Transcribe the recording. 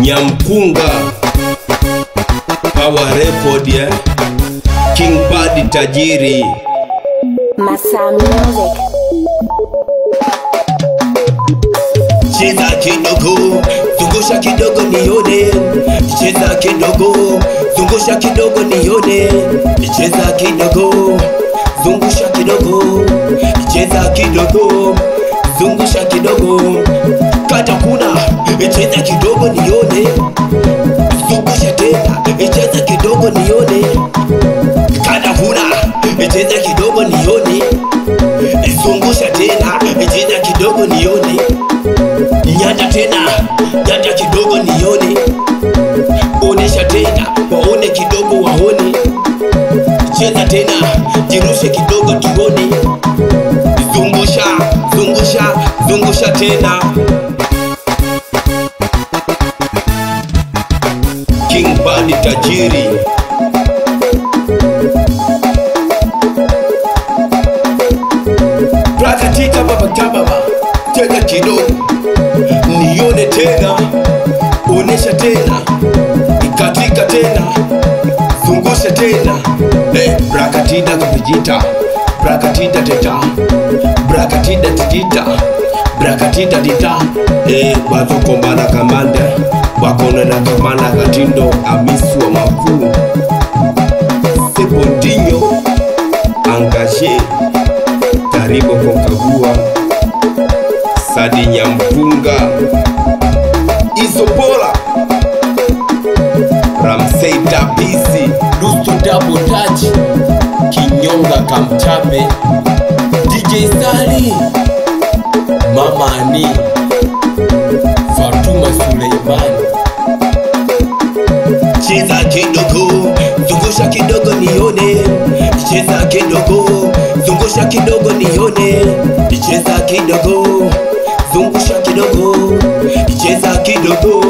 Nyampunga Power Record, yeah. King Badi tajiri Masa Music. Cheza kidogo, zungusha kidogo nione. Cheza kidogo, zungusha kidogo nione. Cheza kidogo, zungusha kidogo. Cheza kidogo, zungusha kidogo. Kata kuna, cheza kidogo nione. Zungusha tena, cheza kidogo nione. Kata kuna, cheza kidogo nione. Zungusha tena, cheza kidogo nione. Nyanda tena, nyanda kidogo nione. Onesha tena, waone kidogo waone. Cheza tena, jirushe kidogo tuone. Zungusha, zungusha, zungusha tena. King Badi tajiri Prakatika baba tababa. Cheza kidogo nione tena. Onesha tena, ikatika tena. Zungusha tena. Brakatida kupijita, brakatida teta, brakatida titita, brakatida tita. Wazo kombana kamanda, wakona na kamana katindo. Amisu wa makuu Sebondinho Angaje Karibo Kokagua Sadi Nyampunga Isopola Ramsey Tabisi Lusto Double Touch Kinyonga Kamchape DJ Sali Mama Ani Fatuma Suleimani. Cheza kidogo, zungusha kidogo nione. Cheza kidogo, zungusha kidogo nione. Cheza kidogo, zungusha kidogo. Cheza kidogo,